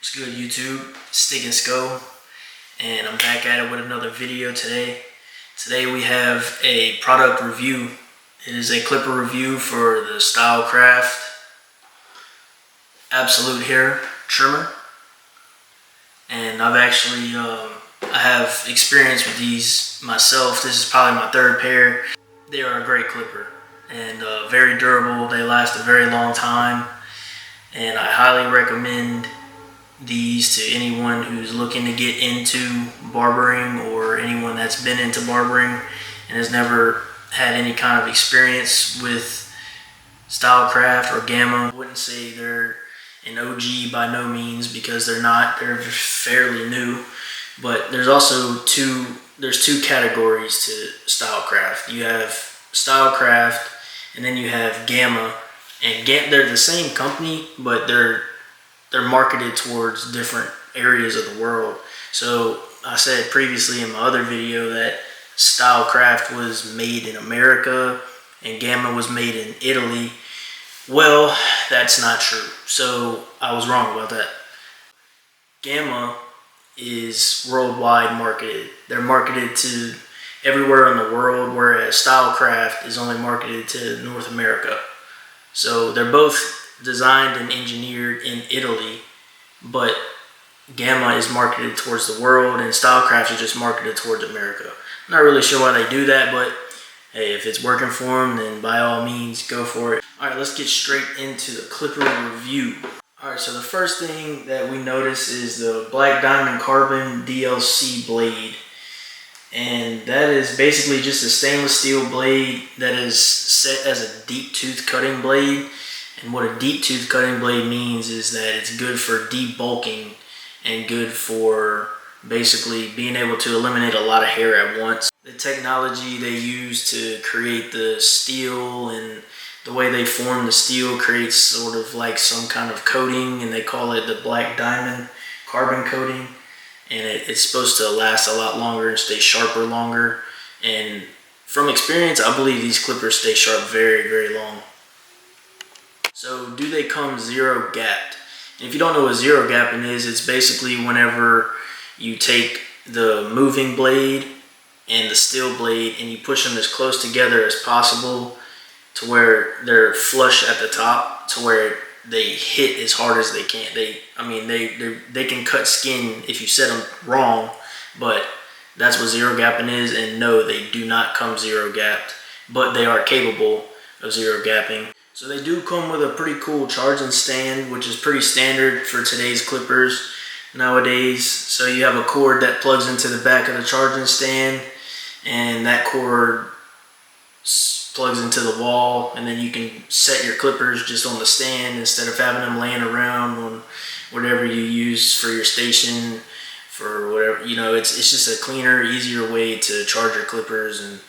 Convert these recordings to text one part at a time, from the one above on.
What's good, YouTube? Stick and Skull, and I'm back at it with another video today. Today we have a product review. It is a clipper review for the Stylecraft Absolute Hair Trimmer, and I have experience with these myself. This is probably my third pair. They are a great clipper and very durable. They last a very long time, and I highly recommend these to anyone who's looking to get into barbering, or anyone that's been into barbering and has never had any kind of experience with Stylecraft or Gamma. I wouldn't say they're an OG by no means, because they're not. They're fairly new, but there's two categories to Stylecraft. You have Stylecraft, and then you have Gamma, and they're the same company, but they're marketed towards different areas of the world. So I said previously in my other video that Stylecraft was made in America and Gamma was made in Italy. Well, that's not true. So I was wrong about that. Gamma is worldwide marketed. They're marketed to everywhere in the world, whereas Stylecraft is only marketed to North America. So they're both designed and engineered in Italy, but Gamma is marketed towards the world and Stylecraft is just marketed towards America. I'm not really sure why they do that, but hey, if it's working for them, then by all means, go for it. All right, let's get straight into the clipper review. All right, so the first thing that we notice is the Black Diamond Carbon DLC blade. And that is basically just a stainless steel blade that is set as a deep tooth cutting blade. And what a deep tooth cutting blade means is that it's good for debulking and good for basically being able to eliminate a lot of hair at once. The technology they use to create the steel and the way they form the steel creates sort of like some kind of coating, and they call it the Black Diamond Carbon coating. And it's supposed to last a lot longer and stay sharper longer. And from experience, I believe these clippers stay sharp very, very long. So do they come zero gapped? And if you don't know what zero gapping is, it's basically whenever you take the moving blade and the steel blade and you push them as close together as possible to where they're flush at the top, to where they hit as hard as they can. They can cut skin if you set them wrong, but that's what zero gapping is. And no, they do not come zero gapped, but they are capable of zero gapping. So they do come with a pretty cool charging stand, which is pretty standard for today's clippers nowadays. So you have a cord that plugs into the back of the charging stand, and that cord plugs into the wall, and then you can set your clippers just on the stand instead of having them laying around on whatever you use for your station, for whatever, it's just a cleaner, easier way to charge your clippers. And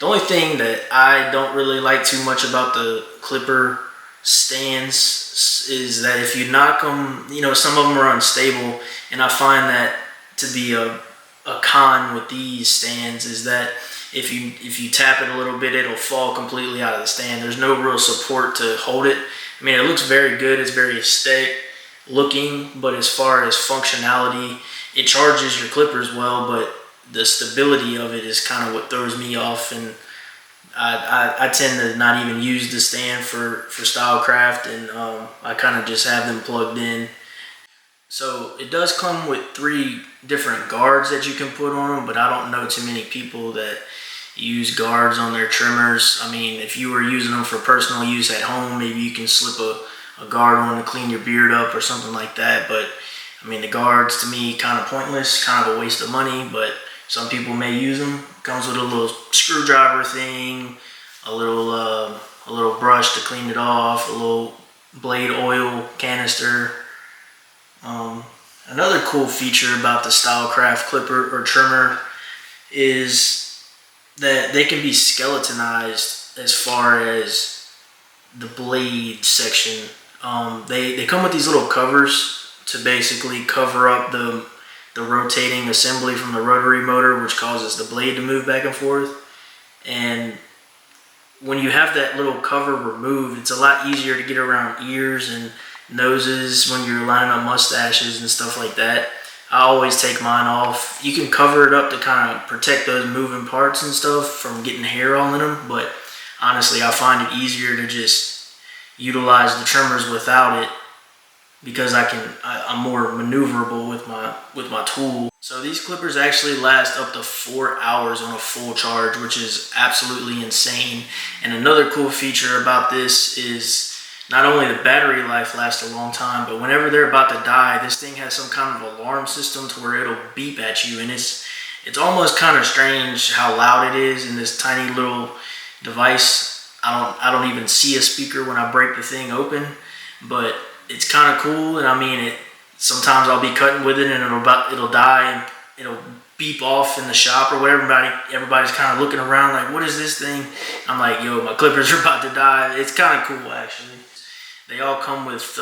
the only thing that I don't really like too much about the clipper stands is that if you knock them, some of them are unstable, and I find that to be a con with these stands is that if you tap it a little bit, it'll fall completely out of the stand. There's no real support to hold it. I mean, it looks very good. It's very aesthetic looking, but as far as functionality, it charges your clippers well, but the stability of it is kind of what throws me off. And I tend to not even use the stand for Stylecraft, and I kind of just have them plugged in. So it does come with 3 different guards that you can put on them, but I don't know too many people that use guards on their trimmers. I mean, if you were using them for personal use at home, maybe you can slip a guard on to clean your beard up or something like that. But I mean, the guards to me kind of pointless, kind of a waste of money, but some people may use them. Comes with a little screwdriver thing, a little brush to clean it off, a little blade oil canister. Another cool feature about the Stylecraft clipper or trimmer is that they can be skeletonized as far as the blade section. They come with these little covers to basically cover up the rotating assembly from the rotary motor, which causes the blade to move back and forth. And when you have that little cover removed, it's a lot easier to get around ears and noses when you're lining up mustaches and stuff like that. I always take mine off. You can cover it up to kind of protect those moving parts and stuff from getting hair all in them, but honestly, I find it easier to just utilize the trimmers without it because I'm more maneuverable with my tool. So these clippers actually last up to 4 hours on a full charge, which is absolutely insane. And another cool feature about this is not only the battery life lasts a long time, but whenever they're about to die, this thing has some kind of alarm system to where it'll beep at you, and it's almost kind of strange how loud it is in this tiny little device. I don't even see a speaker when I break the thing open, but it's kind of cool. And I mean, sometimes I'll be cutting with it and it'll die and it'll beep off in the shop or whatever. Everybody's kind of looking around like, what is this thing? I'm like, yo, my clippers are about to die. It's kind of cool, actually. They all come with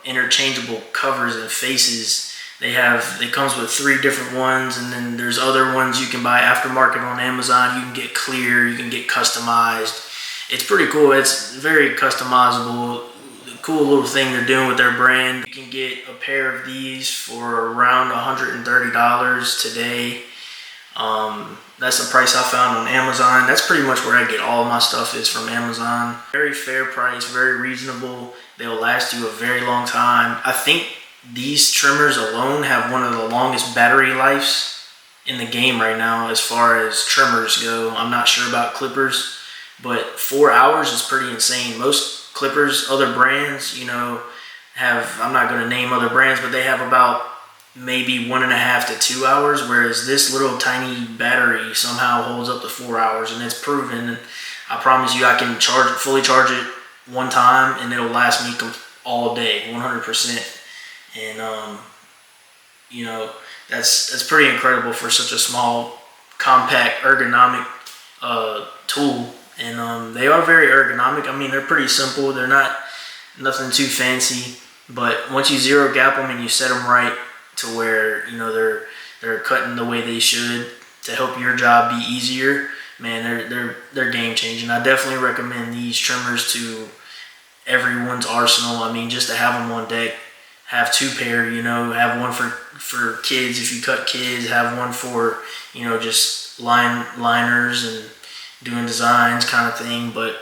interchangeable covers and faces. It comes with 3 different ones, and then there's other ones you can buy aftermarket on Amazon. You can get clear, you can get customized. It's pretty cool. It's very customizable. The cool little thing they're doing with their brand. You can get a pair of these for around $130 today. That's the price I found on Amazon. That's pretty much where I get all my stuff is from Amazon. Very fair price, very reasonable. They'll last you a very long time. I think these trimmers alone have one of the longest battery lives in the game right now as far as trimmers go. I'm not sure about clippers, but 4 hours is pretty insane. Most clippers, other brands, I'm not going to name other brands, but they have about maybe 1.5 to 2 hours, whereas this little tiny battery somehow holds up to 4 hours, and it's proven. I promise you, I can fully charge it one time, and it'll last me all day, 100%. And that's pretty incredible for such a small, compact, ergonomic tool. And they are very ergonomic. I mean, they're pretty simple. They're not nothing too fancy, but once you zero gap them and you set them right to where they're cutting the way they should to help your job be easier, man, they're game changing. I definitely recommend these trimmers to everyone's arsenal. I mean, just to have them on deck, have 2 pair, have one for kids if you cut kids, have one for just liners and doing designs kind of thing. But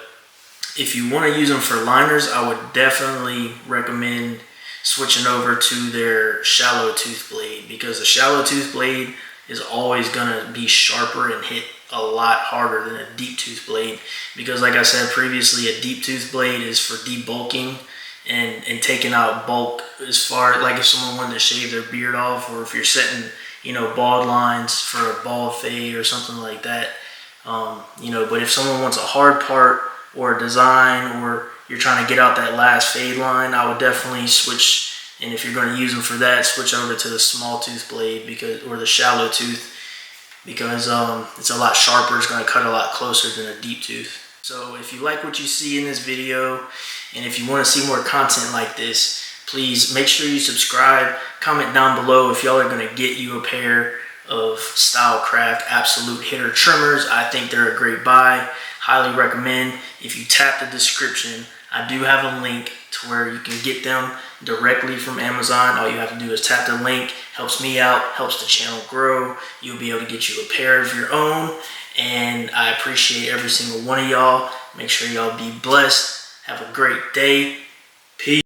if you want to use them for liners, I would definitely recommend switching over to their shallow tooth blade, because a shallow tooth blade is always going to be sharper and hit a lot harder than a deep tooth blade, because like I said previously, a deep tooth blade is for debulking and taking out bulk, as far like if someone wanted to shave their beard off, or if you're setting bald lines for a bald fade or something like that. But if someone wants a hard part or a design, or you're trying to get out that last fade line, I would definitely switch. And if you're going to use them for that, switch over to the small tooth blade, or the shallow tooth, because it's a lot sharper. It's going to cut a lot closer than a deep tooth. So if you like what you see in this video, and if you want to see more content like this, please make sure you subscribe. Comment down below if y'all are going to get you a pair of Stylecraft Absolute Hitter trimmers. I think they're a great buy. Highly recommend. If you tap the description, I do have a link to where you can get them directly from Amazon. All you have to do is tap the link. Helps me out, helps the channel grow. You'll be able to get you a pair of your own. And I appreciate every single one of y'all. Make sure y'all be blessed. Have a great day. Peace.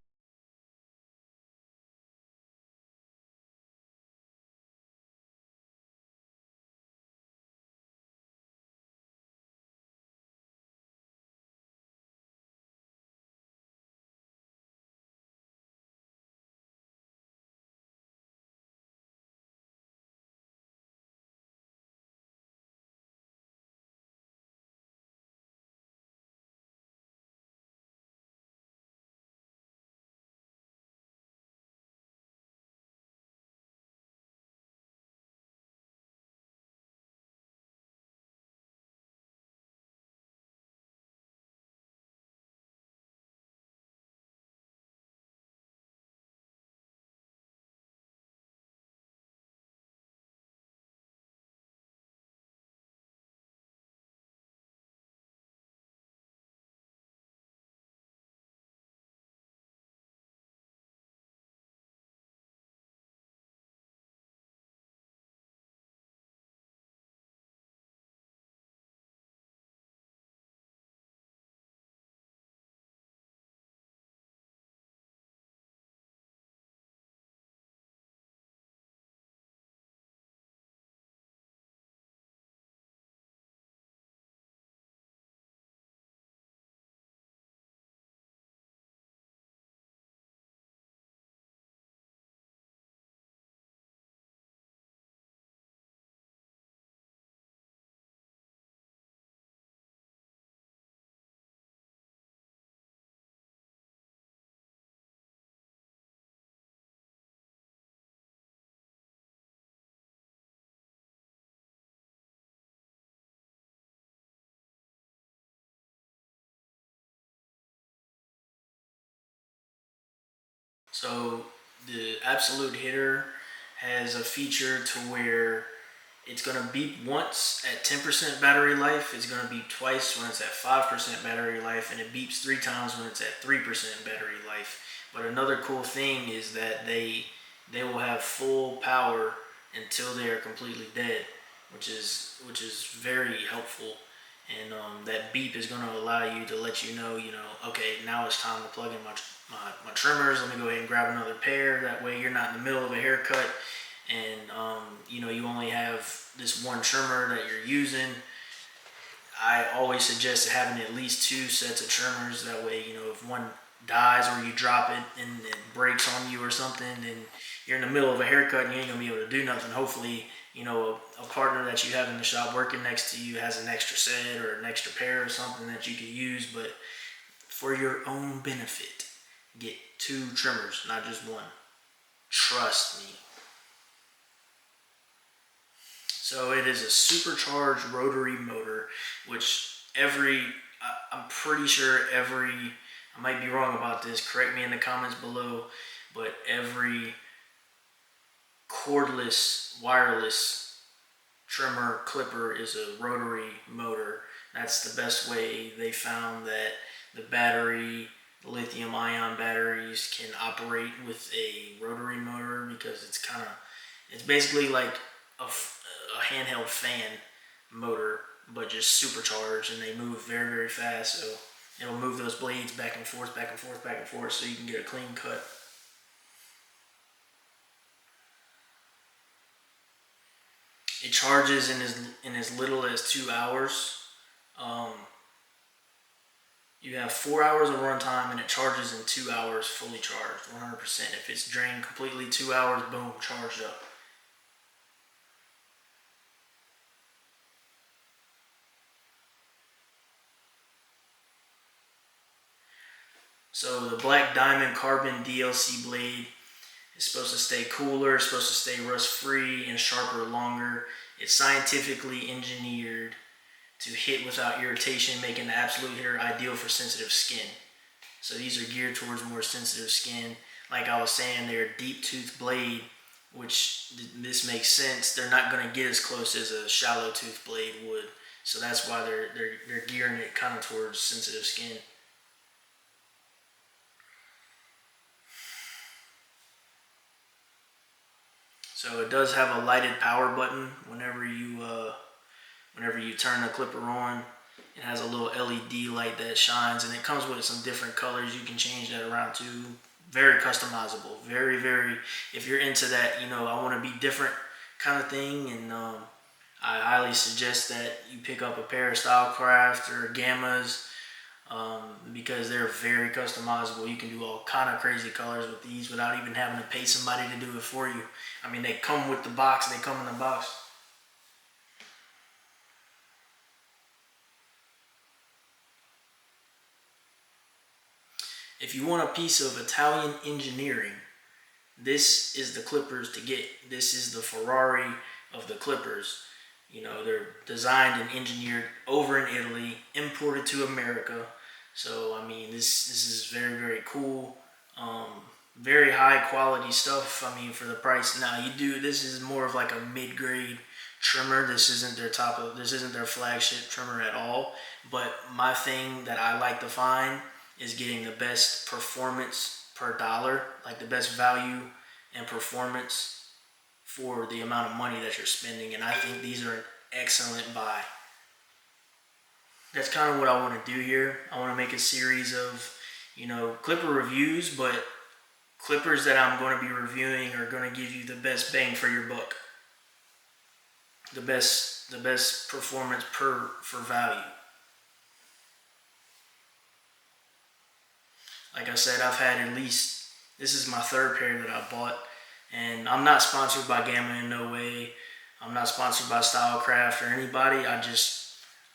So the absolute hitter has a feature to where it's going to beep once at 10% battery life. It's going to beep twice when it's at 5% battery life, and it beeps 3 times when it's at 3% battery life. But another cool thing is that they will have full power until they are completely dead, which is very helpful. And that beep is going to allow you to let you know, okay, now it's time to plug in my trimmers. Let me go ahead and grab another pair. That way you're not in the middle of a haircut and you only have this one trimmer that you're using. I always suggest having at least 2 sets of trimmers. That way, if one dies or you drop it and it breaks on you or something, then you're in the middle of a haircut and you ain't gonna be able to do nothing. Hopefully, a partner that you have in the shop working next to you has an extra set or an extra pair or something that you could use. But for your own benefit, get 2 trimmers, not just one. Trust me. So it is a supercharged rotary motor, which I'm pretty sure I might be wrong about this, correct me in the comments below, but every cordless, wireless trimmer clipper is a rotary motor. That's the best way they found that the lithium ion batteries can operate with a rotary motor, because it's basically like a handheld fan motor, but just supercharged, and they move very, very fast. So it'll move those blades back and forth, back and forth, back and forth, so you can get a clean cut. It charges in as little as 2 hours. You have 4 hours of runtime, and it charges in 2 hours fully charged, 100%. If it's drained completely, 2 hours, boom, charged up. So the Black Diamond Carbon DLC blade is supposed to stay cooler, it's supposed to stay rust-free and sharper longer. It's scientifically engineered to hit without irritation, making the absolute hitter ideal for sensitive skin. So these are geared towards more sensitive skin. Like I was saying, they're a deep tooth blade, which this makes sense. They're not going to get as close as a shallow tooth blade would. So that's why they're gearing it kind of towards sensitive skin. So it does have a lighted power button whenever you turn the clipper on. It has a little LED light that shines, and it comes with some different colors. You can change that around too. Very customizable. Very, very, if you're into that, I want to be different kind of thing, and I highly suggest that you pick up a pair of Stylecraft or Gammas, because they're very customizable. You can do all kind of crazy colors with these without even having to pay somebody to do it for you. I mean, they come with the box. They come in the box. If you want a piece of Italian engineering, this is the clippers to get. This is the Ferrari of the clippers. They're designed and engineered over in Italy, imported to America. So, I mean, this is very, very cool. Very high quality stuff. I mean, for the price. Now, this is more of like a mid-grade trimmer. This isn't their flagship trimmer at all. But my thing that I like to find is getting the best performance per dollar, like the best value and performance for the amount of money that you're spending. And I think these are an excellent buy. That's kind of what I want to do here. I want to make a series of, clipper reviews, but clippers that I'm going to be reviewing are going to give you the best bang for your buck. The best performance for value. Like I said, this is my 3rd pair that I bought, and I'm not sponsored by Gamma in no way. I'm not sponsored by Stylecraft or anybody. I just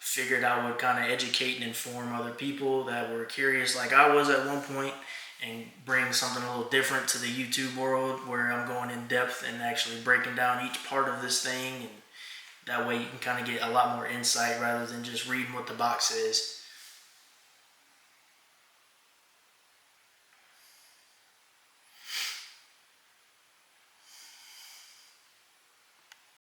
figured I would kind of educate and inform other people that were curious like I was at one point, and bring something a little different to the YouTube world, where I'm going in depth and actually breaking down each part of this thing, and that way you can kind of get a lot more insight rather than just reading what the box says.